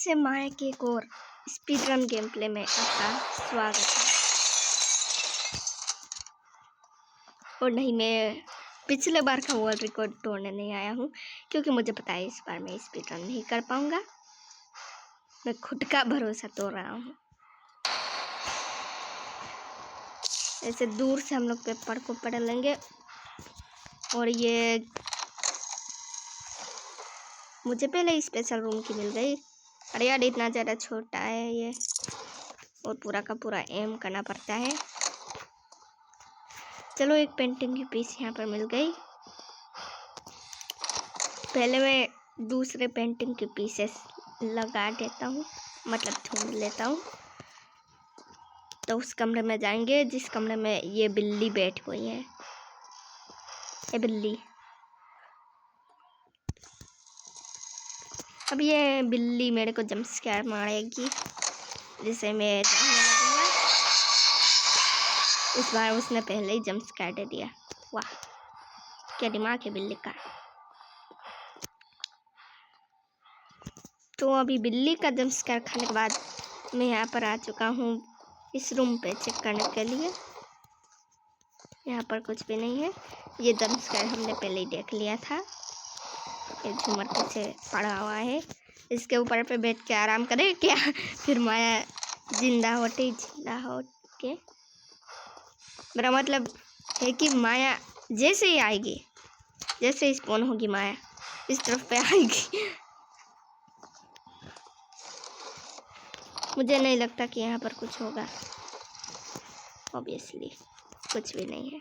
से माया के एक और स्पीड रन गेम प्ले में आपका स्वागत है। और नहीं, मैं पिछले बार का वर्ल्ड रिकॉर्ड तोड़ने नहीं आया हूँ, क्योंकि मुझे पता है इस बार मैं स्पीड रन नहीं कर पाऊँगा। मैं खुद का भरोसा तोड़ रहा हूँ। ऐसे दूर से हम लोग पेपर को पढ़ लेंगे। और ये मुझे पहले स्पेशल रूम की मिल गई। अरे यार, इतना ज़्यादा छोटा है ये, और पूरा का पूरा एम करना पड़ता है। चलो, एक पेंटिंग की पीस यहाँ पर मिल गई। पहले मैं दूसरे पेंटिंग के पीसेस लगा देता हूँ, मतलब ढूंढ लेता हूँ। तो उस कमरे में जाएंगे जिस कमरे में ये बिल्ली बैठी हुई है। ये बिल्ली, अब ये बिल्ली मेरे को जंप स्केयर मारेगी, जिसे मैं जानने लगूंगा। इस बार उसने पहले ही जंप स्केयर दे दिया। वाह, क्या दिमाग है बिल्ली का। तो अभी बिल्ली का जंप स्केयर खाने के बाद मैं यहाँ पर आ चुका हूँ इस रूम पे चेक करने के लिए। यहाँ पर कुछ भी नहीं है। ये जंप स्केयर हमने पहले ही देख लिया था। ये झूमर पीछे पड़ा हुआ है, इसके ऊपर पे बैठ के आराम करे क्या। फिर माया जिंदा हो के, मेरा मतलब है कि माया जैसे ही आएगी, जैसे ही स्पॉन होगी माया इस तरफ पे आएगी। मुझे नहीं लगता कि यहाँ पर कुछ होगा। ऑब्वियसली कुछ भी नहीं है।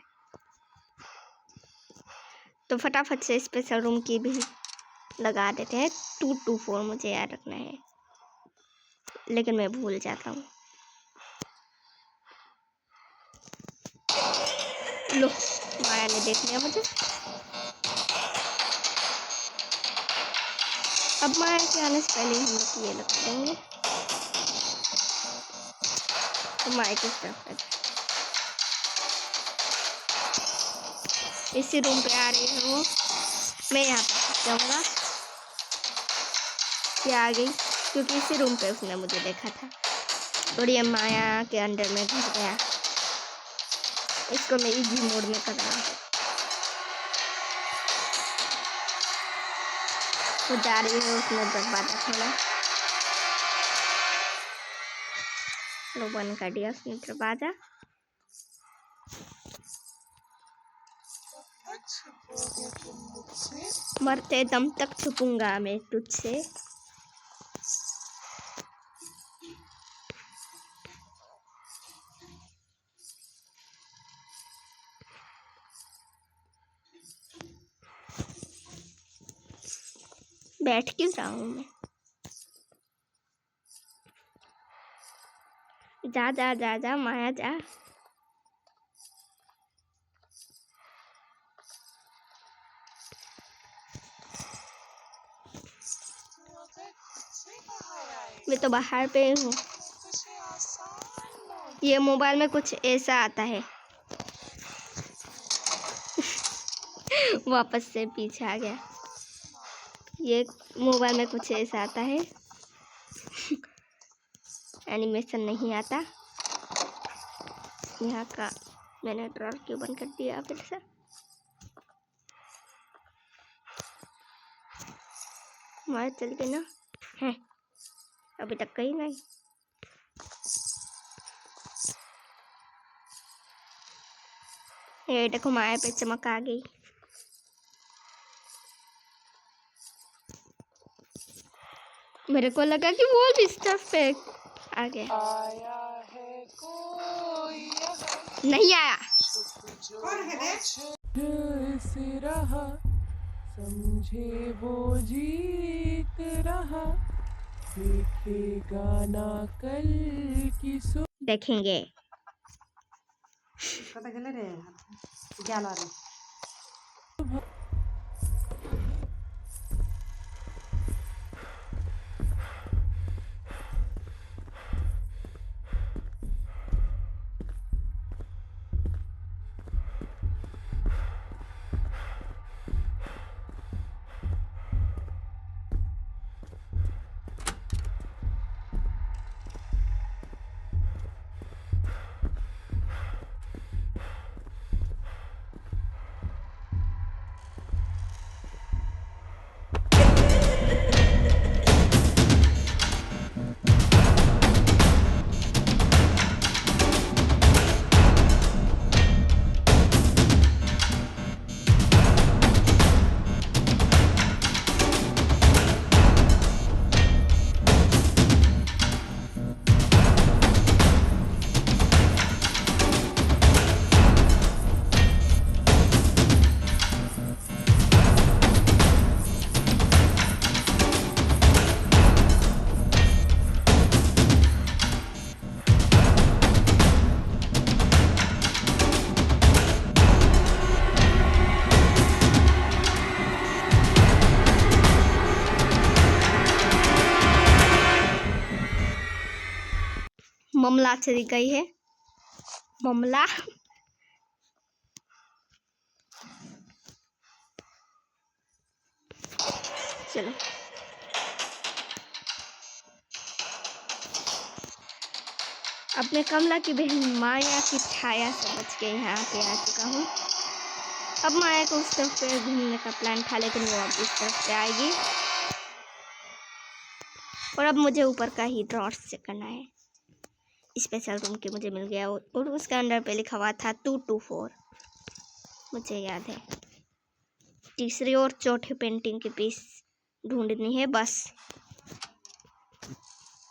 तो फटाफट से स्पेशल रूम की भी लगा देते हैं। 224 मुझे याद रखना है, लेकिन मैं भूल जाता हूँ। लो, माया ने देख लिया मुझे। अब माया के आने से पहले हम लोग ये लगा देंगे। तो माया किस तरफ है? इसी रूम पे आ रही हूँ मैं। यहाँ पर जाऊँगा। ये आ गई, क्योंकि इसी रूम पे उसने मुझे देखा था। और ये माया के अंदर में घुस गया। इसको मैं इजी मोड में कर रहा हूँ। वो जा रही है, उसने दरवाजा खोला। लो, बंद कर दिया उसने दरवाजा। मरते दम तक छुपूंगा मैं तुझसे। बैठ क्यों रहा हूँ मैं? जा जा जा जा माया जा। मैं तो बाहर पे हूँ। ये मोबाइल में कुछ ऐसा आता है। वापस से पीछे आ गया। ये मोबाइल में कुछ ऐसा आता है। एनिमेशन नहीं आता। यहाँ का मैंने ड्रॉर क्यों बंद कर दिया फिर से? हमारे चल के ना है, अभी तक कहीं नहीं। ये देखो, माया पे चमक आ गई। मेरे को लगा कि वो भी स्टफ पे आ गया। नहीं आया। से रहा समझे वो जीत रहा, देखेगा ना कल की देखेंगे। मामला चली गई है। मामला चलो अपने कमला की बहन माया की छाया से बच के यहाँ पे आ चुका हूँ। अब माया को उस तरफ पे घूमने का प्लान था, लेकिन वो अब इस तरफ पे आएगी। और अब मुझे ऊपर का ही ड्रॉर्स चेक करना है। स्पेशल रूम के मुझे मिल गया और उसके अंदर पे लिखा हुआ था 224, मुझे याद है। तीसरी और चौथी पेंटिंग की पीस ढूंढनी है बस।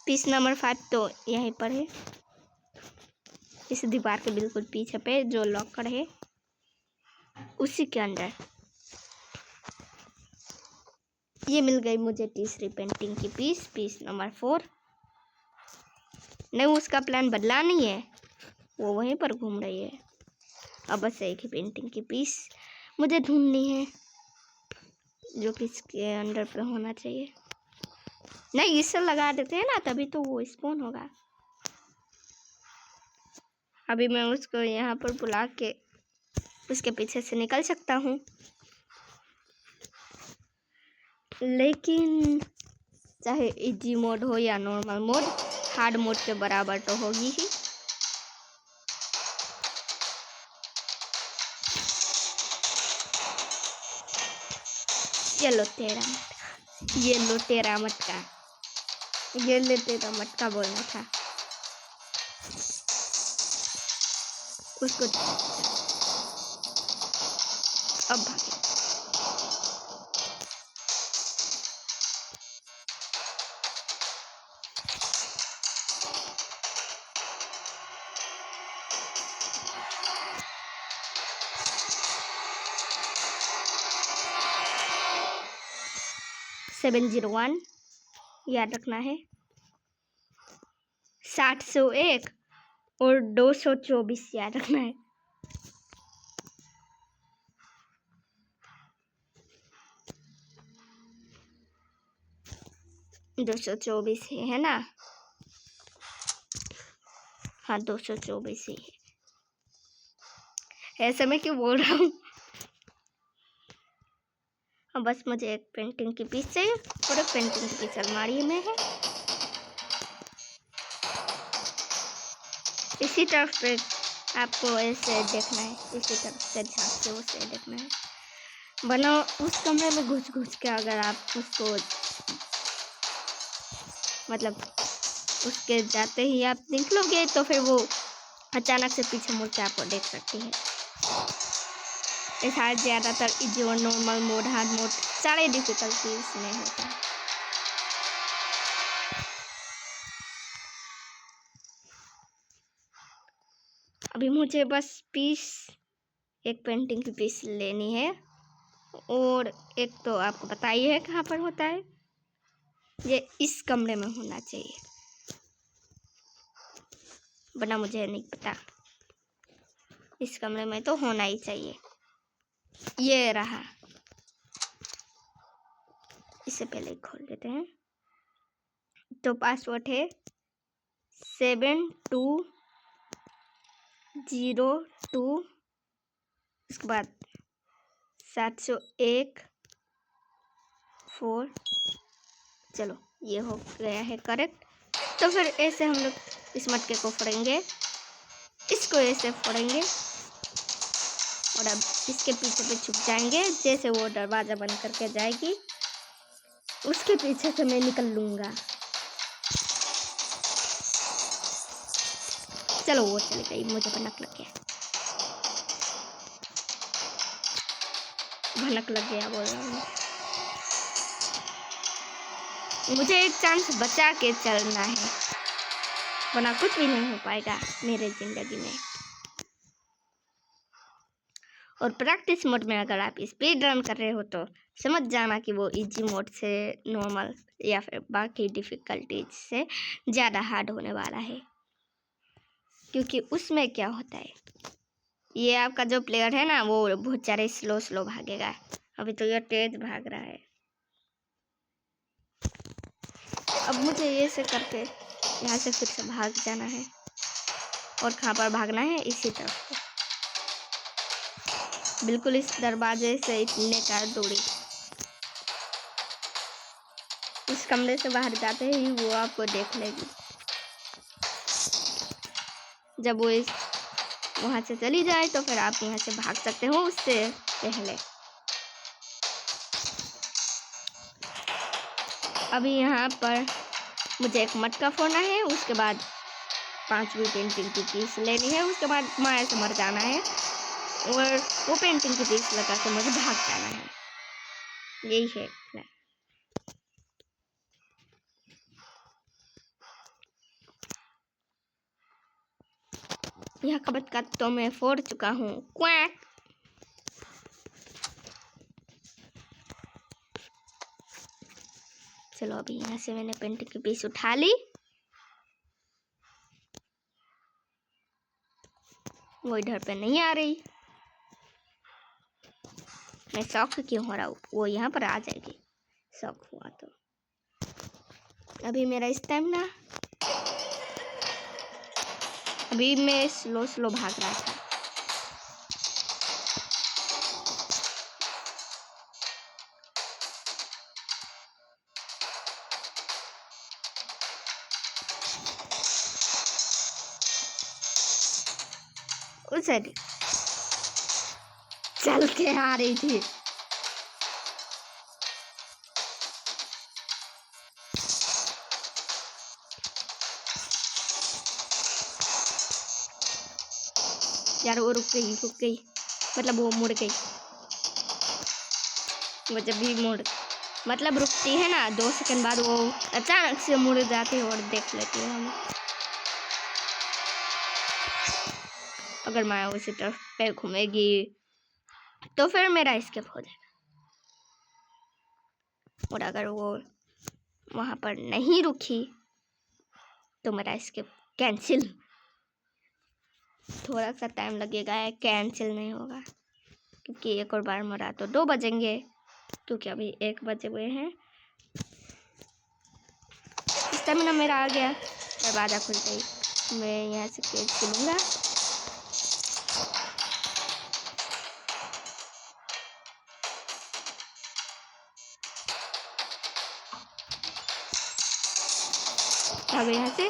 पीस नंबर 5 तो यहीं पर है, इस दीवार के बिल्कुल पीछे पे जो लॉकर है उसी के अंदर। ये मिल गई मुझे तीसरी पेंटिंग की पीस, पीस नंबर 4। नहीं, उसका प्लान बदला नहीं है, वो वहीं पर घूम रही है। अब बस एक ही पेंटिंग की पीस मुझे ढूंढनी है, जो कि इसके अंदर पे होना चाहिए। नहीं, इससे लगा देते हैं ना, तभी तो वो स्पॉन होगा। अभी मैं उसको यहाँ पर बुला के उसके पीछे से निकल सकता हूँ, लेकिन चाहे इजी मोड हो या नॉर्मल मोड, हार्ड मोड के बराबर तो होगी ही। ये लो तेरा मटका, ये लो तेरा मटका, ये ले तेरा मटका बोलना था उसको। अब भागे। सेवन 701 याद रखना है, 701 और 224 याद रखना है। दो 224 है ना? हाँ 224 ही है। ऐसे मैं क्यों बोल रहा हूँ? अब बस मुझे एक पेंटिंग की पीस चाहिए और एक पेंटिंग की पीस अलमारी में है। इसी तरफ पे आपको ऐसे देखना है, इसी तरफ से झाँक के उसे देखना है। वरना उस कमरे में घुस घुस के अगर आप उसको मतलब उसके जाते ही आप निकलोगे तो फिर वो अचानक से पीछे मुड़ के आपको देख सकती है। ऐसा ज़्यादातर इजी और नॉर्मल मोड, हार्ड मोड सारे डिफिकल्टी इसमें होता है। अभी मुझे बस पीस, एक पेंटिंग की पीस लेनी है और एक तो आपको पता ही है कहाँ पर होता है, ये इस कमरे में होना चाहिए, वरना मुझे नहीं पता। इस कमरे में तो होना ही चाहिए। ये रहा, इससे पहले खोल देते हैं। तो पासवर्ड है 7202, उसके बाद 701 4। चलो ये हो गया है करेक्ट। तो फिर ऐसे हम लोग इस मटके को फोड़ेंगे, इसको ऐसे फोड़ेंगे और अब इसके पीछे पे छुप जाएंगे। जैसे वो दरवाज़ा बंद करके जाएगी, उसके पीछे से मैं निकल लूँगा। चलो वो चली गई, मुझे भनक लग गया, भनक लग गया बोल रहा हूँ। मुझे एक चांस बचा के चलना है, वरना कुछ भी नहीं हो पाएगा मेरे ज़िंदगी में। और प्रैक्टिस मोड में अगर आप स्पीड रन कर रहे हो तो समझ जाना कि वो इजी मोड से नॉर्मल या फिर बाकी डिफ़िकल्टीज से ज़्यादा हार्ड होने वाला है। क्योंकि उसमें क्या होता है, ये आपका जो प्लेयर है ना, वो बहुत सारे स्लो भागेगा। अभी तो ये तेज भाग रहा है। अब मुझे ये से करके यहाँ से फिर से भाग जाना है। और कहाँ पर भागना है, इसी तरफ बिल्कुल इस दरवाजे से इतने का दूरी। इस कमरे से बाहर जाते ही वो आपको देख लेगी। जब वो इस वहाँ से चली जाए तो फिर आप यहाँ से भाग सकते हो उससे पहले। अभी यहाँ पर मुझे एक मटका फोड़ना है, उसके बाद 5वीं पेंटिंग की पीस लेनी है, उसके बाद माया से मर जाना है और वो पेंटिंग की पीस लगा के मुझे भाग जाना है। यही है प्लान। यह कबत का तो मैं फोड़ चुका हूँ। क्वैक। चलो अभी यहाँ से मैंने पेंटिंग की पीस उठा ली। वो इधर पे नहीं आ रही। मैं शौक क्यों हो रहा हूँ, वो यहाँ पर आ जाएगी शौक हुआ तो। अभी मेरा स्टैमिना, अभी मैं स्लो स्लो भाग रहा था। उसे चल के आ रही थी। यार वो रुक गई, मतलब वो मुड़ गई। वो जब भी मुड़ मतलब रुकती है ना 2 सेकंड बाद वो अचानक से मुड़ जाती है और देख लेती है हमें। अगर मैं उसी तरफ पे घूमेगी तो फिर मेरा एस्केप हो जाएगा, और अगर वो वहाँ पर नहीं रुकी तो मेरा एस्केप कैंसिल। थोड़ा सा टाइम लगेगा, कैंसिल नहीं होगा, क्योंकि एक और बार मरा तो 2 बजेंगे, क्योंकि अभी 1 बजे हुए हैं। स्टेमिना मेरा आ गया। दरवाजा खुल गई। मैं यहाँ से केज चलूँगा। अब यहाँ से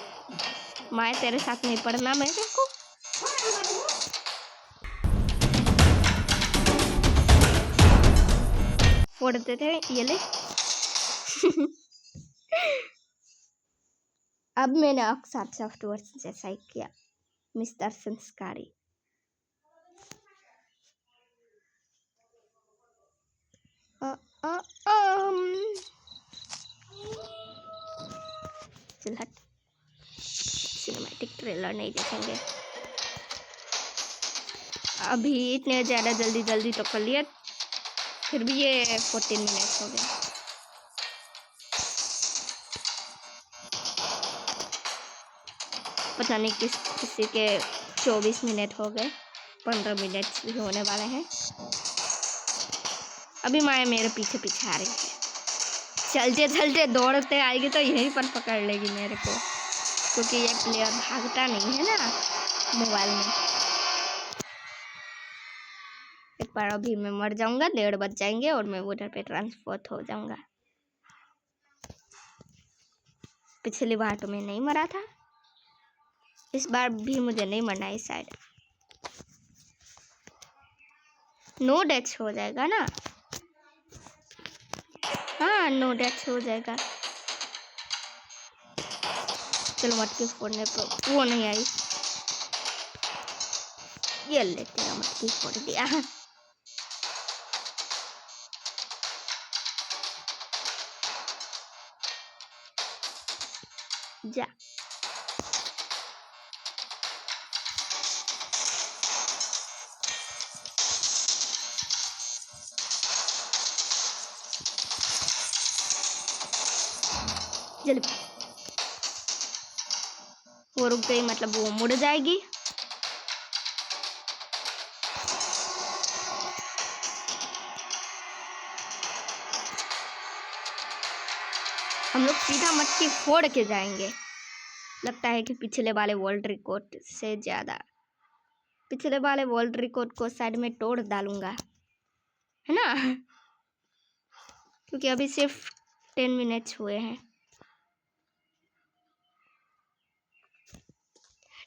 माए तेरे साथ नहीं पढ़ना मेरे को। फोड़ देते ये ले। अब मैंने अक्सर सॉफ्टवेयर जैसा ही किया, मिस्टर संस्कारी। चल हट, सिनेमैटिक ट्रेलर नहीं देखेंगे अभी। इतने ज़्यादा जल्दी तो कर लिया, फिर भी ये 14 मिनट हो गए। पता नहीं किसी के 24 मिनट हो गए, 15 मिनट भी होने वाले हैं। अभी माया मेरे पीछे आ रही है। चलते दौड़ते आएगी तो यहीं पर पकड़ लेगी मेरे को, क्योंकि ये प्लेयर भागता नहीं है ना मोबाइल में। एक बार अभी मैं मर जाऊंगा, 1:30 बज जाएंगे और मैं उधर पे ट्रांसफर हो जाऊंगा। पिछली बार तो मैं नहीं मरा था, इस बार भी मुझे नहीं मरना है शायद। नो डेथ हो जाएगा ना? हाँ, नो डेथ हो जाएगा। चलो मटकी फोड़ने पर वो नहीं आई। ये लेते हैं, मटकी फोड़ दिया। जा जल्दी। वो रुक गई, मतलब वो मुड़ जाएगी। हम लोग सीधा मटकी फोड़ के जाएंगे। लगता है कि पिछले वाले वर्ल्ड रिकॉर्ड से ज़्यादा। पिछले वाले वर्ल्ड रिकॉर्ड को साइड में तोड़ डालूंगा, है ना, क्योंकि अभी सिर्फ 10 मिनट्स हुए हैं।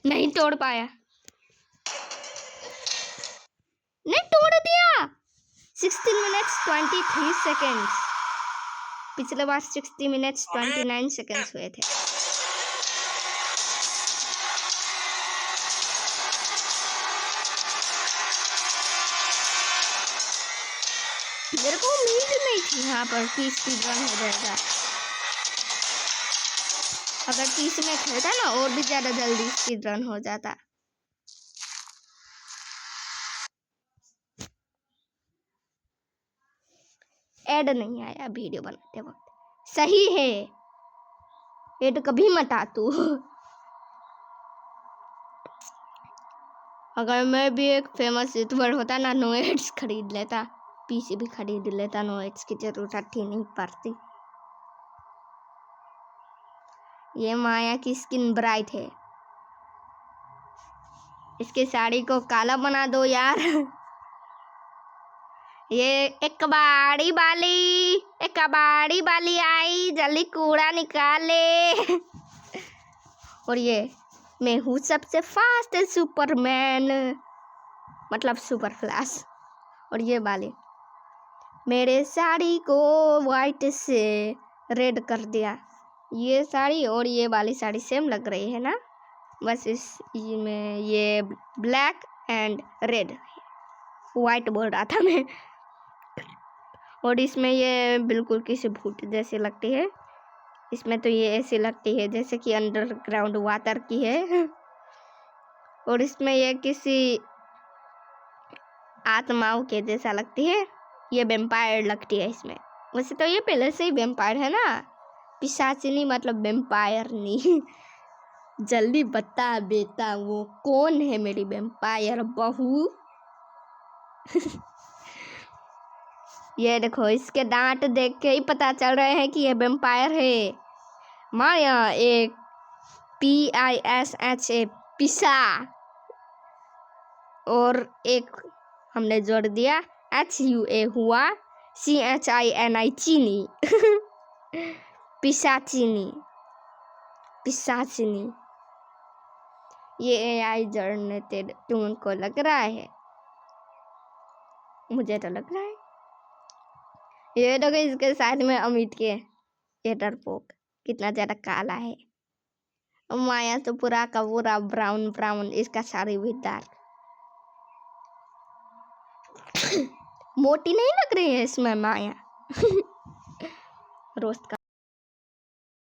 नहीं तोड़ पाया, नहीं तोड़ दिया। 16 मिनट्स 23 सेकेंड्स। पिछले बार 60 मिनट्स 29 सेकेंड्स हुए थे। मेरे को उम्मीद नहीं थी यहाँ पर कि स्पीड रन हो जाएगा। अगर 30 में खेलता ना और भी ज़्यादा जल्दी स्पीड रन हो जाता। ऐड नहीं आया वीडियो बनाते वक्त, सही है, ऐड कभी मत आ तू। अगर मैं भी एक फेमस यूट्यूबर होता ना, नो एड्स खरीद लेता, पीसी भी खरीद लेता, नो एड्स की जरूरत ही नहीं पड़ती। ये माया की स्किन ब्राइट है, इसकी साड़ी को काला बना दो यार। ये एक कबाड़ी वाली आई, जल्दी कूड़ा निकाले। और ये मैं हूँ सबसे फास्ट सुपरमैन, मतलब सुपर फ्लैश। और ये वाले मेरे साड़ी को वाइट से रेड कर दिया। ये साड़ी और ये वाली साड़ी सेम लग रही है ना, बस इसमें ये ब्लैक एंड रेड, वाइट बोल रहा था मैं। और इसमें ये बिल्कुल किसी भूत जैसी लगती है। इसमें तो ये ऐसी लगती है जैसे कि अंडरग्राउंड वाटर की है। और इसमें ये किसी आत्माओं के जैसा लगती है। ये वेम्पायर लगती है इसमें। वैसे तो ये पहले से ही वेम्पायर है ना, पिशाचिनी मतलब वेम्पायर नहीं। जल्दी बता बेटा, वो कौन है मेरी वेम्पायर बहू? ये देखो, इसके दांत देख के ही पता चल रहे हैं कि ये वेम्पायर है। माया एक PISHA पिसा, और एक हमने जोड़ दिया HUA हुआ, CHINI चीनी। पिशाचिनी, पिशाचिनी। ये AI जनरेटेड तुमको लग रहा है? मुझे तो लग रहा है। ये देखो, इसके साथ में अमित के ये डरपोक कितना ज्यादा काला है। माया तो पूरा का पूरा ब्राउन ब्राउन, इसका साड़ी भी डार्क। मोटी नहीं लग रही है इसमें माया। रोस्ट का